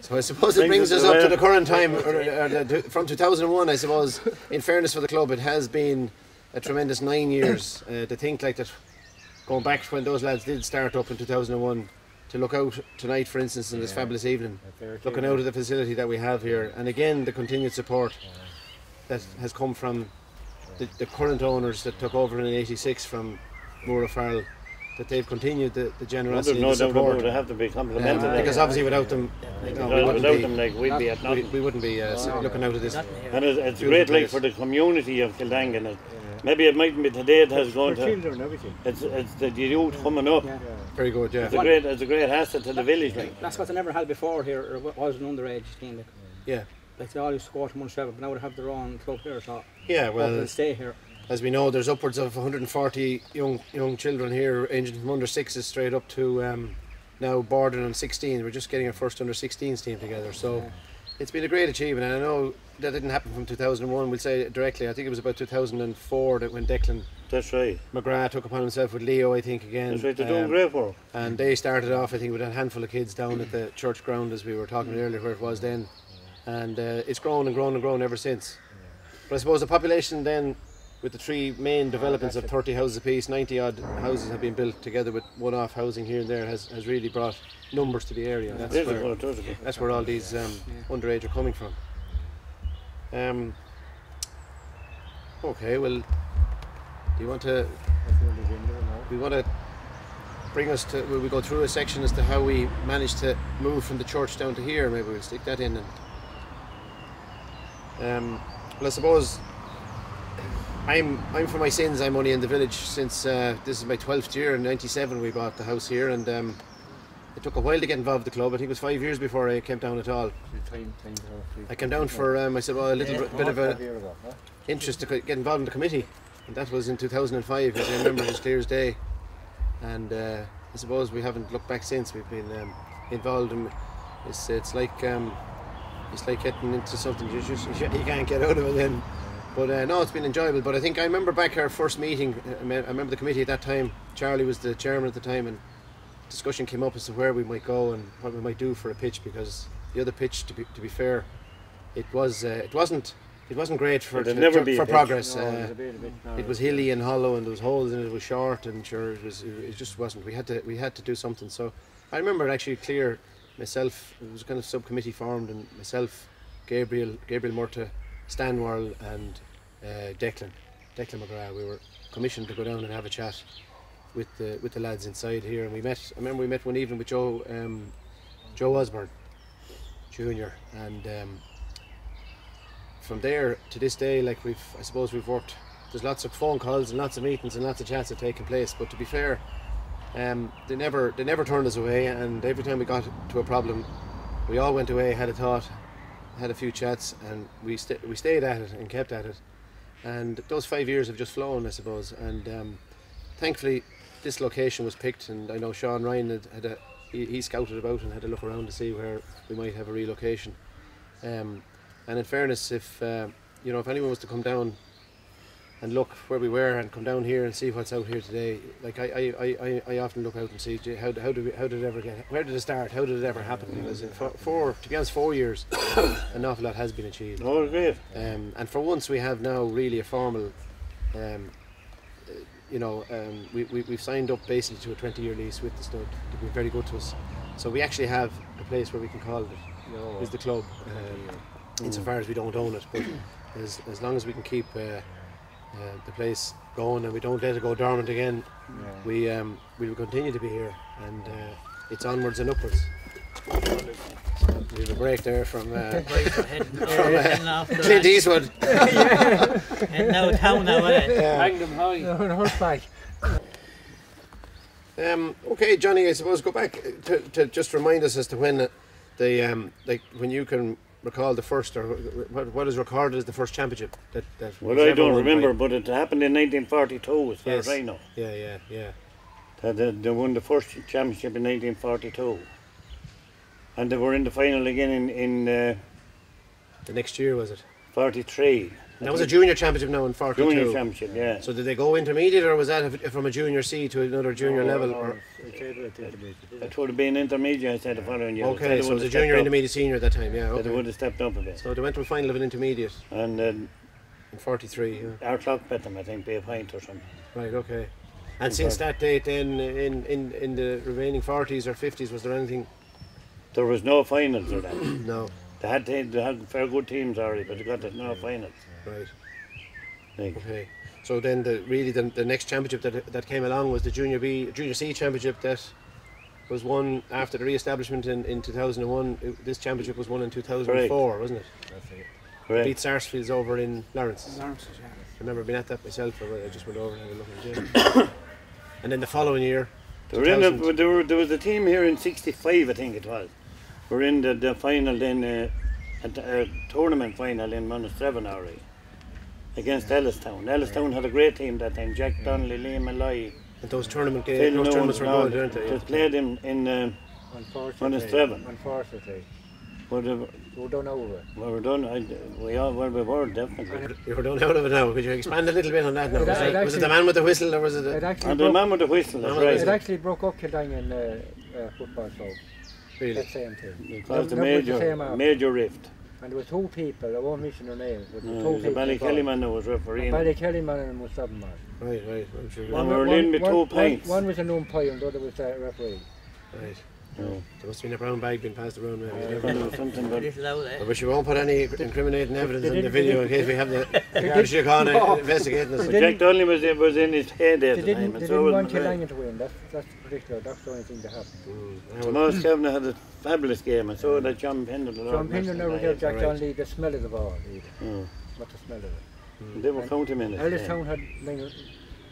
So I suppose it brings us up to the current time, from 2001. I suppose, in fairness for the club, it has been a tremendous 9 years. To think like that, going back to when those lads did start up in 2001, to look out tonight, for instance, in this fabulous evening, looking out at the facility that we have here, and again the continued support that has come from the current owners that took over in '86 from Moore Farrell, that they've continued the generosity and the support. They have to be complimented. Because obviously without them, we'd be at nothing. We wouldn't be looking out at this. And it's great like for the community of Kildangan. Maybe it mightn't be today it has gone to. It's the youth coming up. Very good, yeah. It's a great asset to the village. Like. That's what they never had before here. It was an underage team. Like. Yeah. Like they all used to go to Munster, but now they have their own club here, so yeah, well, they'll stay here. As we know, there's upwards of 140 young children here, ranging from under 6s straight up to now bordering on 16. We're just getting our first under 16s team together, so it's been a great achievement. And I know that didn't happen from 2001. We'll say directly. I think it was about 2004 that when Declan. That's right. McGrath took upon himself with Leo, I think, again. That's right. They're doing great work. And they started off, I think, with a handful of kids down at the church ground, as we were talking earlier, where it was then. And it's grown and grown and grown ever since. But I suppose the population then, with the three main developments of 30 houses apiece, 90 odd houses have been built together with one-off housing here and there, has really brought numbers to the area. That's where all these underage are coming from. Okay, well, do you want to? We want to bring us to. Will we go through a section as to how we managed to move from the church down to here? Maybe we'll stick that in. And well, I suppose I'm for my sins. I'm only in the village since this is my 12th year. In '97 we bought the house here, and it took a while to get involved with the club. I think it was 5 years before I came down at all. I came down for I said, well, a little bit of a interest to get involved in the committee, and that was in 2005, as I remember as clear as day. And I suppose we haven't looked back since. We've been involved in. It's like getting into something you can't get out of it then. But no, it's been enjoyable. But I think I remember back our first meeting. I remember the committee at that time. Charlie was the chairman at the time, and discussion came up as to where we might go and what we might do for a pitch, because the other pitch, to be fair, it wasn't great for progress. It was hilly and hollow, and there was holes in it. It was short, and sure, it just wasn't. We had to do something. So I remember it actually clear. Myself, it was a kind of subcommittee formed, and myself, Gabriel Murta, Stanwell, and Declan McGrath. We were commissioned to go down and have a chat with the lads inside here, and I remember we met one evening with Joe Osborne Jr. and from there to this day, like I suppose we've worked. There's lots of phone calls and lots of meetings and lots of chats have taken place, but to be fair, they never turned us away, and every time we got to a problem, we all went away, had a thought, had a few chats, and we stayed at it and kept at it. And those 5 years have just flown, I suppose. And thankfully, this location was picked, and I know Sean Ryan he scouted about and had a look around to see where we might have a relocation. And in fairness, if anyone was to come down and look where we were and come down here and see what's out here today, like I often look out and see how did it ever get, where did it start, how did it ever happen? Because in 4 years, an awful lot has been achieved. Oh, great. And for once we have now really a formal, we've signed up basically to a 20-year lease with the stud. They've been very good to us. So we actually have a place where we can call it is the club, insofar as we don't own it, but as long as we can keep the place going and we don't let it go dormant again, we will continue to be here, and it's onwards and upwards. We have a break there from Clint Eastwood. And now town now, isn't it? Magnum High. On horseback. Okay, Johnny, I suppose go back to just remind us as to when when you can recall the first, or what is recorded as the first championship that well, I don't remember, but it happened in 1942 as far as I know. Yeah. They won the first championship in 1942, and they were in the final again in the next year, was it? 43. That was a junior championship now in 42. Junior championship, yeah. So did they go intermediate, or was that from a junior C to another junior level? Or? It would have been intermediate, I said, the following year. Okay, so it was a junior, intermediate, senior at that time, yeah. Okay. They would have stepped up a bit. So they went to a final of an intermediate. And in 43, yeah. Our clock bet them, I think, by a pint or something. Right, okay. And since that date then, in the remaining 40s or 50s, was there anything? There was no finals or that. No. They had fair good teams already, but they got no finals. Right. Like. Okay. So then the next championship that came along was the Junior C championship that was won after the re-establishment in 2001. This championship was won in 2004, correct. Wasn't it? That's it. Correct. Beat Sarsfield's over in Lawrence. Lawrence, yeah. I remember being at that myself, I just went over and had a look at the And then the following year, there was a team here in 65, I think it was. We're in the final then, a tournament final in Monasterevin already, against Ellistown. Ellistown had a great team that time, Jack Donnelly, Liam Malloy. And those tournaments were good, weren't they? Just played in Monasterevin. Unfortunately. We're done over. We were definitely. You were done out of it now. Could you expand a little bit on that now? Was it the man with the whistle, or was it the man with the whistle, that's right. It actually broke up Kildangan football club. Really? That same thing. It caused a major rift. And there were two people, I won't mention their names, but the Ballykellyman that was refereeing. Ballykellyman and Mustafa. Right. I'm sure. And we were in with 2 pints. One was an umpire and the other was a referee. Right. No. There must have been a brown bag being passed around. Something, I wish you won't put any incriminating evidence in the video in case we have the Garda Síochána investigating us. Jack Donnelly was in his head at the time. They didn't want Kildangan to win, that's the only thing that happened. Tomas Kavanagh had a fabulous game, and so did John Pender. John Pender never gave Jack Donnelly the smell of the ball either. Not the smell of it. They were county minutes. Ellistown had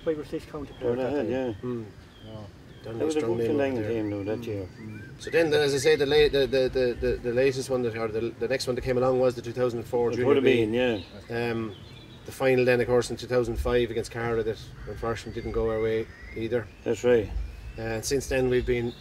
5 or 6 county players. That was a good Kildangan team though that year. So then, as I say, the latest one the next one that came along was the 2004 Junior B. Would have been, yeah. The final then, of course, in 2005 against Cara that unfortunately didn't go our way either. That's right. And since then we've been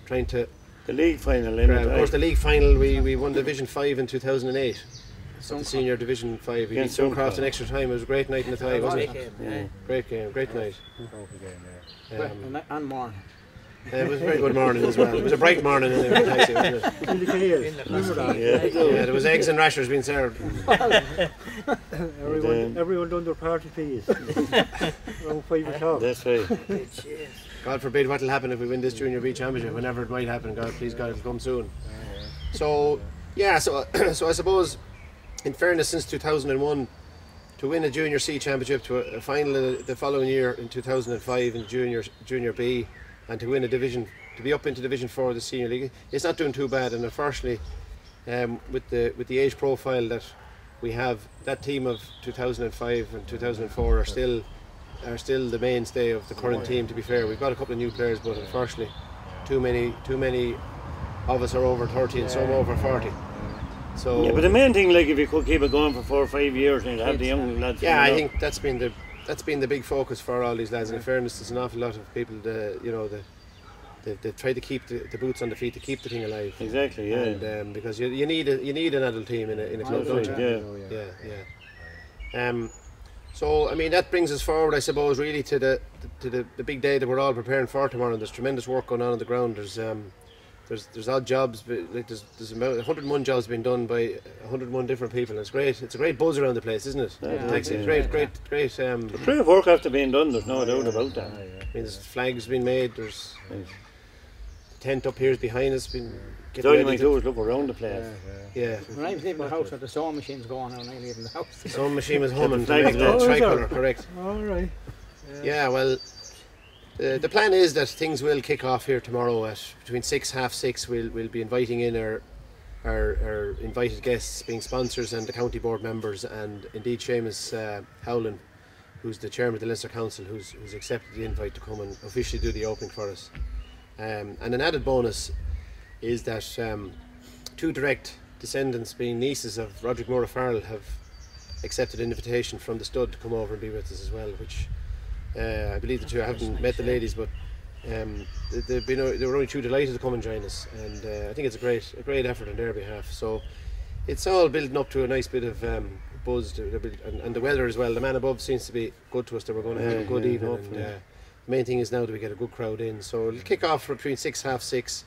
trying to. The league final. Of course, the league final we won Division 5 in 2008. So the senior Division 5. We beat Suncroft in extra time. It was a great night in the tie, wasn't it? Yeah. Great game, great night. And morning. It was a very good morning as well. It was a bright morning in there, wasn't it? Yeah, there was eggs and rashers being served. Everyone done their party fees. Around 5 o'clock. That's right. God forbid what will happen if we win this Junior B championship. Whenever it might happen, God, please God, it'll come soon. So I suppose, in fairness, since 2001, to win a Junior C championship, to a final the following year in 2005 in Junior B, and to win a division, to be up into Division 4 of the Senior League, it's not doing too bad. And unfortunately, with the age profile that we have, that team of 2005 and 2004 are still the mainstay of the current team. To be fair, we've got a couple of new players, but unfortunately, too many of us are over 30 and some over 40. So yeah, but the main thing, like, if you could keep it going for 4 or 5 years and have the young lads. Yeah, I think that's been the big focus for all these lads. And in fairness, there's an awful lot of people they try to keep the boots on the feet to keep the thing alive. Exactly, yeah. And because you need an adult team in a club, don't you? Yeah. So I mean that brings us forward, I suppose, really to the big day that we're all preparing for tomorrow. There's tremendous work going on the ground. There's odd jobs, but like there's about 101 jobs being done by 101 different people. It's great. It's a great buzz around the place, isn't it? It's great. The great work after being done. There's no doubt about that. I mean, there's flags being made. There's the tent up here is behind us. All you might do is look around the place. Yeah. When I was leaving the house, the sewing machine's going on. I leaving the house. The sewing machine was humming to make the tricolour correct. All right. Yeah. Well. The plan is that things will kick off here tomorrow at between 6:30. We'll be inviting in our invited guests, being sponsors and the county board members, and indeed Seamus Howland, who's the chairman of the Leinster Council, who's accepted the invite to come and officially do the opening for us. And an added bonus is that 2 direct descendants, being nieces of Roderick Moore Farrell, have accepted an invitation from the stud to come over and be with us as well, which I believe the two. I haven't met the ladies, but they were only too delighted to come and join us, and I think it's a great effort on their behalf. So it's all building up to a nice bit of buzzed, and the weather as well. The man above seems to be good to us, that we're going to have a good evening. And, the main thing is now that we get a good crowd in. So it'll kick off between 6, half 6.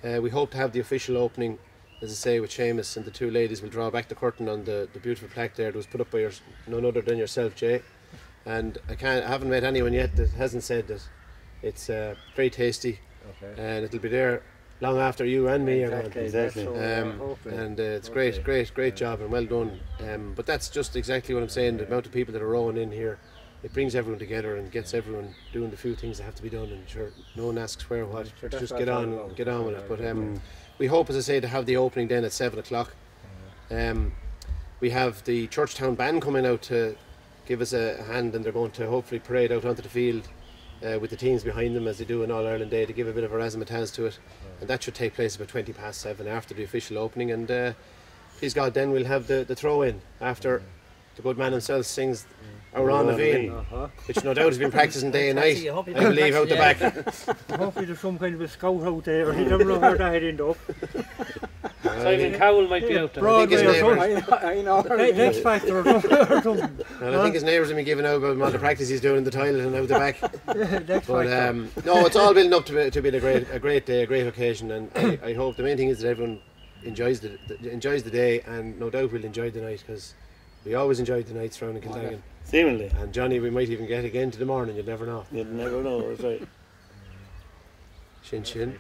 We hope to have the official opening, as I say, with Seamus, and the two ladies will draw back the curtain on the beautiful plaque there that was put up by none other than yourself, Jay. And I haven't met anyone yet that hasn't said that it's very tasty, and it'll be there long after you and me are gone. Exactly. And it's great job, and well done. But that's just exactly what I'm saying. The amount of people that are rowing in here, it brings everyone together and gets everyone doing the few things that have to be done. And sure, no one asks where or what. Just get on with it. But we hope, as I say, to have the opening then at 7 o'clock. We have the Churchtown band coming out to give us a hand, and they're going to hopefully parade out onto the field with the teams behind them, as they do on All Ireland Day, to give a bit of a razzmatazz to it. And that should take place about 20 past 7 after the official opening. And please God, then we'll have the throw in after the good man himself sings Around the Vein, which no doubt has been practicing day and night, I believe, out the back. Hopefully there's some kind of a scout out there. You never know where that head end up. Simon Cowell might be out there. Broadway or something. I know. X Factor or something. And I think his neighbours have been giving out about all the practice he's doing in the toilet and out the back. But no, it's all building up to be a great day, a great occasion, and I hope the main thing is that everyone enjoys the day, and no doubt we'll enjoy the night, because we always enjoyed the nights round in Kildangan. Seemingly. And Johnny, we might even get again to the morning, you'd never know. You'd never know, that's right. Shin shin.